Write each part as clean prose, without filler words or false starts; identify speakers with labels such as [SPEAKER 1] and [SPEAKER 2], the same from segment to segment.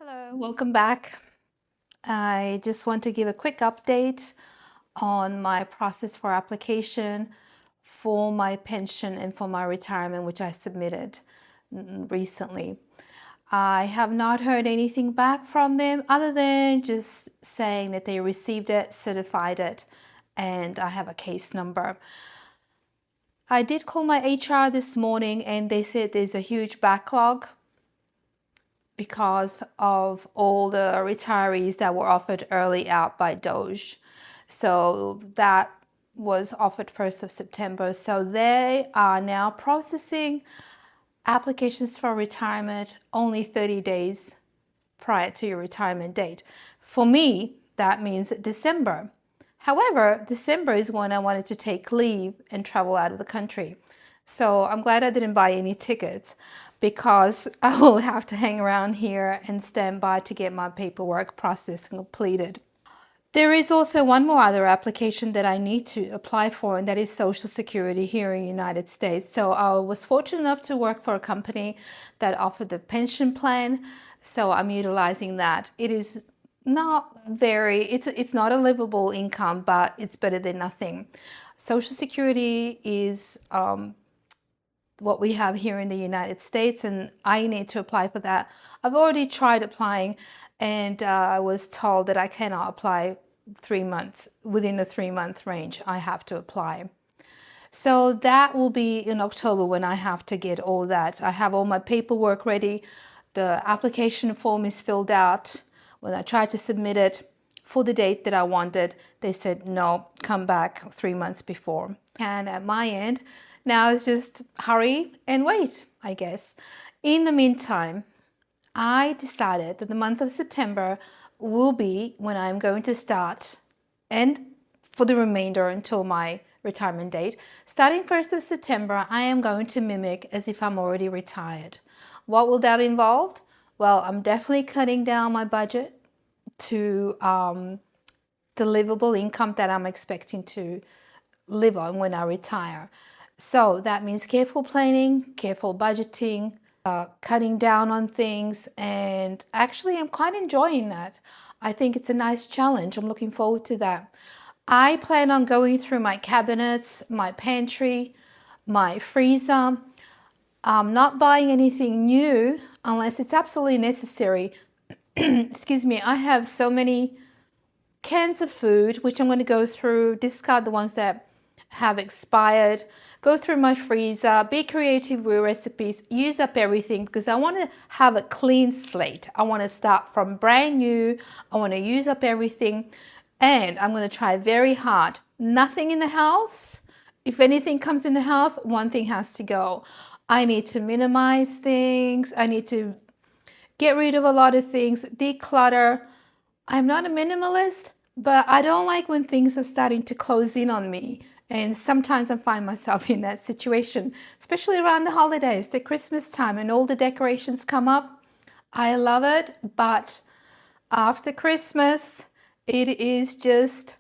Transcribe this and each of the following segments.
[SPEAKER 1] Hello, welcome back. I just want to give a quick update on my process for application for my pension and for my retirement, which I submitted recently. I have not heard anything back from them other than just saying that they received it, certified it, and I have a case number. I did call my HR this morning and they said there's a huge backlog because of all the retirees that were offered early out by Doge. So that was offered 1st of September. So they are now processing applications for retirement only 30 days prior to your retirement date. For me, that means December. However, December is when I wanted to take leave and travel out of the country. So I'm glad I didn't buy any tickets because I will have to hang around here and stand by to get my paperwork processed and completed. There is also one more other application that I need to apply for, and that is Social Security here in the United States. So I was fortunate enough to work for a company that offered a pension plan. So I'm utilizing that. It is not it's not a livable income, but it's better than nothing. Social Security is what we have here in the United States, and I need to apply for that. I've already tried applying, and I was told that I cannot apply 3 months. Within the 3-month range, I have to apply. So that will be in October when I have to get all that. I have all my paperwork ready. The application form is filled out. When I tried to submit it for the date that I wanted, they said, no, come back 3 months before. And at my end, now it's just hurry and wait, I guess. In the meantime, I decided that the month of September will be when I'm going to start, and for the remainder until my retirement date. Starting 1st of September, I am going to mimic as if I'm already retired. What will that involve? Well, I'm definitely cutting down my budget to the livable income that I'm expecting to live on when I retire. So that means careful planning, careful budgeting, cutting down on things, and actually I'm quite enjoying that. I think it's a nice challenge. I'm looking forward to that. I plan on going through my cabinets, my pantry, my freezer. I'm not buying anything new unless it's absolutely necessary. Excuse me, I have so many cans of food, which I'm going to go through, discard the ones that have expired, go through my freezer, be creative with recipes, use up everything because I want to have a clean slate. I want to start from brand new. I want to use up everything, and I'm going to try very hard. Nothing in the house. If anything comes in the house, one thing has to go. I need to minimize things. I need to get rid of a lot of things, declutter. I'm not a minimalist, but I don't like when things are starting to close in on me. And sometimes I find myself in that situation, especially around the holidays, the Christmas time, and all the decorations come up. I love it, but after Christmas, it is just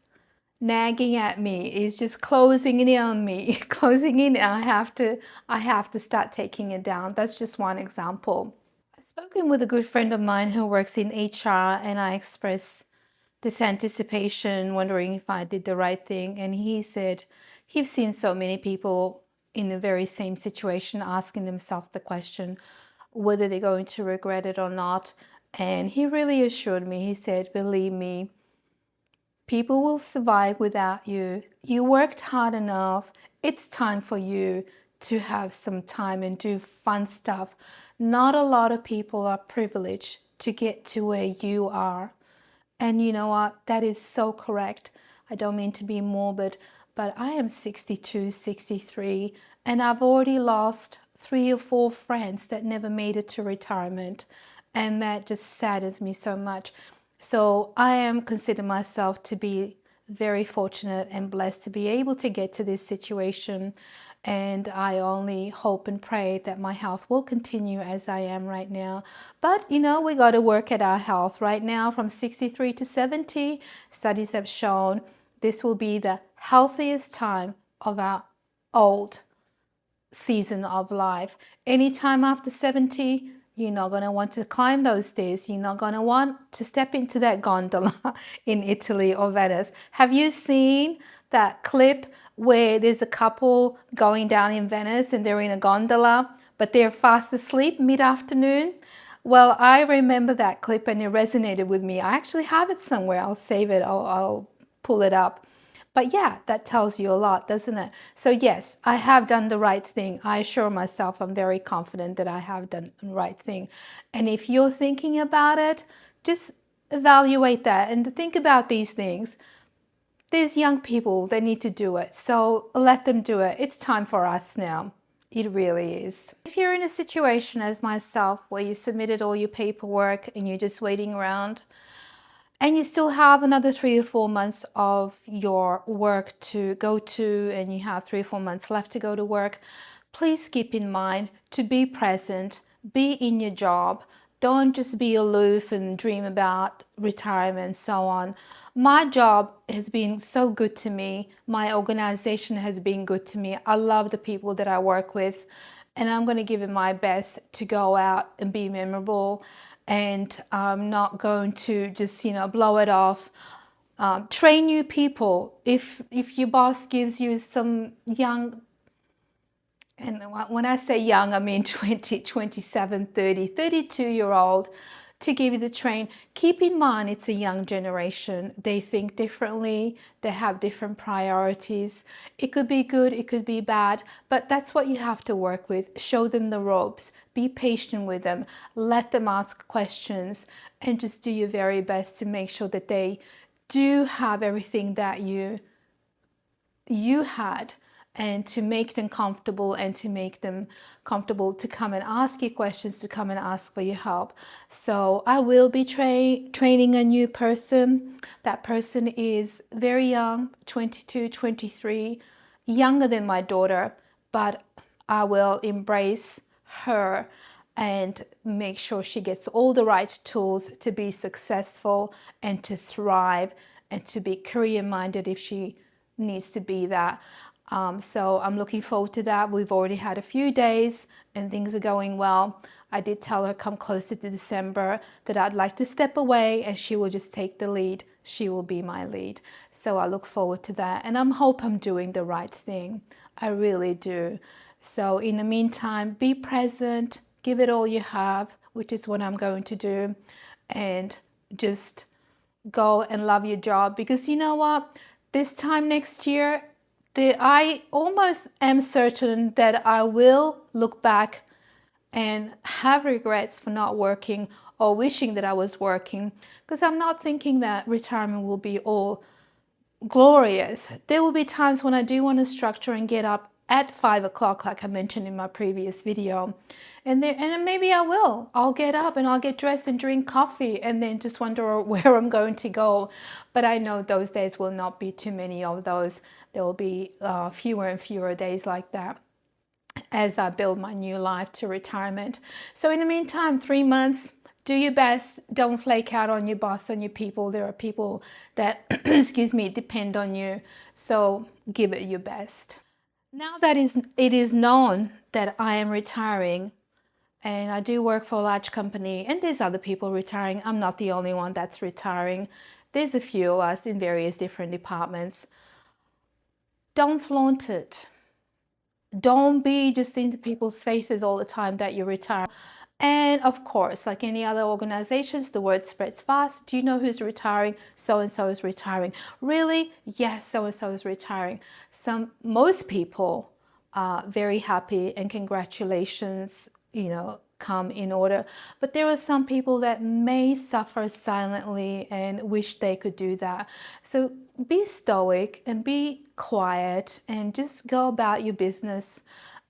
[SPEAKER 1] nagging at me. It's just closing in on me, closing in. I have to start taking it down. That's just one example. I've spoken with a good friend of mine who works in HR, and I expressed this anticipation, wondering if I did the right thing. And he said he's seen so many people in the very same situation asking themselves the question whether they're going to regret it or not. And he really assured me, he said, believe me, people will survive without you. You worked hard enough. It's time for you to have some time and do fun stuff. Not a lot of people are privileged to get to where you are. And you know what? That is so correct. I don't mean to be morbid, but I am 62, 63, and I've already lost 3 or 4 friends that never made it to retirement. And that just saddens me so much. So I am consider myself to be very fortunate and blessed to be able to get to this situation. And I only hope and pray that my health will continue as I am right now. But, you know, we got to work at our health right now from 63 to 70. Studies have shown this will be the healthiest time of our old season of life. Anytime after 70, You're not going to want to climb those stairs. You're not going to want to step into that gondola in Italy or Venice. Have you seen that clip where there's a couple going down in Venice and they're in a gondola, but they're fast asleep mid-afternoon? Well, I remember that clip and it resonated with me. I actually have it somewhere. I'll save it. I'll pull it up. But yeah, that tells you a lot, doesn't it? So yes, I have done the right thing. I assure myself, I'm very confident that I have done the right thing. And if you're thinking about it, just evaluate that and think about these things. There's young people that need to do it, so let them do it. It's time for us now. It really is. If you're in a situation as myself where you submitted all your paperwork and you're just waiting around, and you still have another 3 or 4 months of your work to go to, and you have 3 or 4 months left to go to work, please keep in mind to be present, be in your job. Don't just be aloof and dream about retirement and so on. My job has been so good to me. My organization has been good to me. I love the people that I work with, and I'm going to give it my best to go out and be memorable. And I'm not going to just, blow it off. Train new people. If your boss gives you some young, and when I say young, I mean 20, 27, 30, 32-year-old to give you the train, keep in mind it's a young generation. They think differently. They have different priorities. It could be good, it could be bad, but that's what you have to work with. Show them the ropes. Be patient with them. Let them ask questions and just do your very best to make sure that they do have everything that you had, and to make them comfortable and to make them comfortable to come and ask you questions, to come and ask for your help. So I will be training a new person. That person is very young, 22, 23, younger than my daughter, but I will embrace her and make sure she gets all the right tools to be successful and to thrive and to be career-minded if she needs to be that. So I'm looking forward to that. We've already had a few days and things are going well. I did tell her come closer to December that I'd like to step away and she will just take the lead. She will be my lead. So I look forward to that, and I hope I'm doing the right thing. I really do. So in the meantime, be present, give it all you have, which is what I'm going to do, and just go and love your job, because you know what? This time next year, I almost am certain that I will look back and have regrets for not working or wishing that I was working, because I'm not thinking that retirement will be all glorious. There will be times when I do want to structure and get up at 5 o'clock, like I mentioned in my previous video. And then maybe I will. I'll get up and I'll get dressed and drink coffee and then just wonder where I'm going to go. But I know those days will not be too many of those. There will be fewer and fewer days like that as I build my new life to retirement. So in the meantime, 3 months, do your best. Don't flake out on your boss, on your people. There are people that, excuse me, depend on you. So give it your best. Now that it is known that I am retiring, and I do work for a large company, and there's other people retiring. I'm not the only one that's retiring. There's a few of us in various different departments. Don't flaunt it. Don't be just into people's faces all the time that you retire. And of course, like any other organizations, the word spreads fast. Do you know who's retiring? So-and-so is retiring. Really? Yes, so-and-so is retiring. Most people are very happy, and congratulations, come in order. But there are some people that may suffer silently and wish they could do that. So be stoic and be quiet and just go about your business.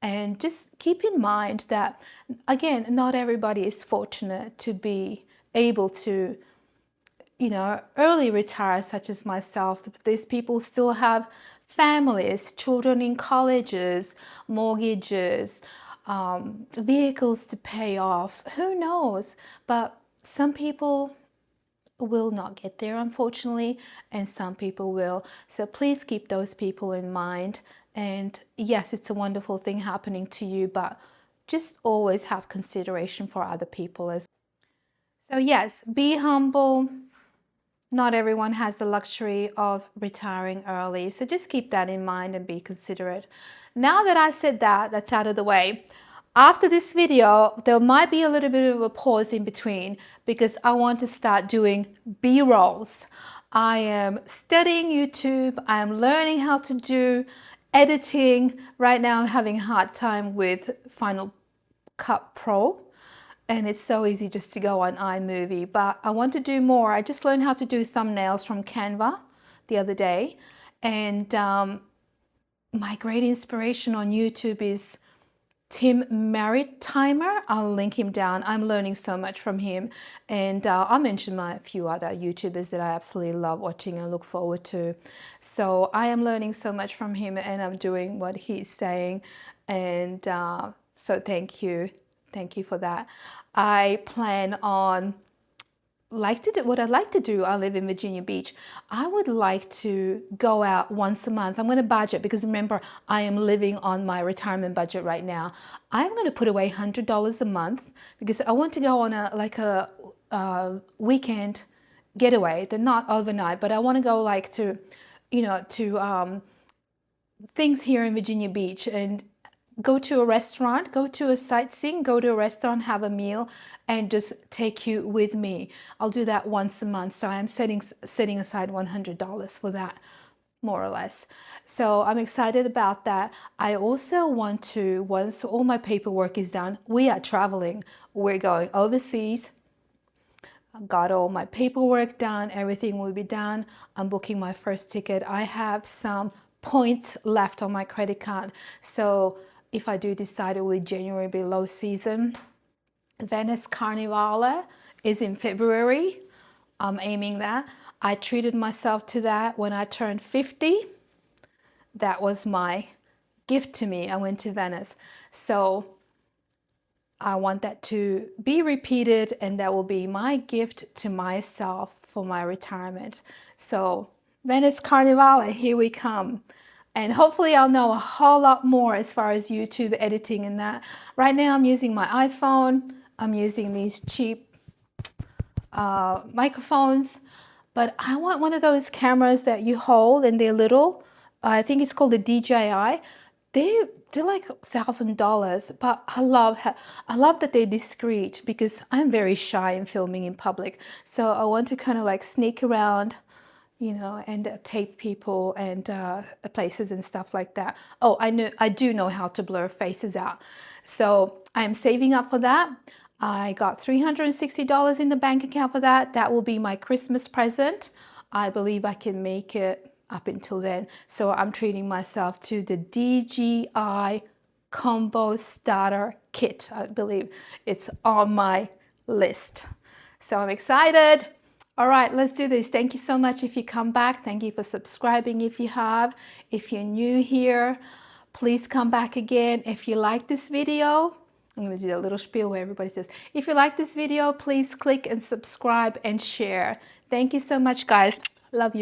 [SPEAKER 1] And just keep in mind that, again, not everybody is fortunate to be able to, early retire, such as myself. These people still have families, children in colleges, mortgages, vehicles to pay off. Who knows? But some people will not get there, unfortunately, and some people will. So please keep those people in mind. And yes, it's a wonderful thing happening to you, but just always have consideration for other people as well. So yes, be humble. Not everyone has the luxury of retiring early. So just keep that in mind and be considerate. Now that I said that, that's out of the way. After this video, there might be a little bit of a pause in between because I want to start doing B-rolls. I am studying YouTube. I am learning how to do editing. Right now I'm having a hard time with Final Cut Pro. And it's so easy just to go on iMovie, but I want to do more. I just learned how to do thumbnails from Canva the other day. And my great inspiration on YouTube is Tim Maritimer. I'll link him down. I'm learning so much from him. And I'll mention a few other YouTubers that I absolutely love watching and look forward to. So I am learning so much from him and I'm doing what he's saying. And so thank you. Thank you for that. I plan on what I'd like to do. I live in Virginia Beach. I would like to go out once a month. I'm going to budget because remember, I am living on my retirement budget right now. I'm going to put away $100 a month because I want to go on a weekend getaway. They're not overnight, but I want to go like to, to things here in Virginia Beach and go to a restaurant, go to a sightseeing, go to a restaurant, have a meal, and just take you with me. I'll do that once a month. So I'm setting aside $100 for that, more or less. So I'm excited about that. I also want to, once all my paperwork is done, we are traveling. We're going overseas. I got all my paperwork done. Everything will be done. I'm booking my first ticket. I have some points left on my credit card. So if I do decide it will January be low season. Venice Carnival is in February. I'm aiming that. I treated myself to that when I turned 50. That was my gift to me. I went to Venice. So I want that to be repeated and that will be my gift to myself for my retirement. So Venice Carnival, here we come. And hopefully I'll know a whole lot more as far as YouTube editing and that. Right now I'm using my iPhone. I'm using these cheap microphones, but I want one of those cameras that you hold and they're little. I think it's called the DJI. They're like $1,000, but I love that they're discreet because I'm very shy in filming in public. So I want to kind of like sneak around, and tape people and places and stuff like that. Oh, I do know how to blur faces out. So I'm saving up for that. I got $360 in the bank account for that. That will be my Christmas present. I believe I can make it up until then. So I'm treating myself to the DJI Combo Starter Kit. I believe it's on my list. So I'm excited. All right, let's do this. Thank you so much if you come back. Thank you for subscribing if you have. If you're new here, please come back again. If you like this video, I'm going to do a little spiel where everybody says, if you like this video, please click and subscribe and share. Thank you so much, guys. Love you.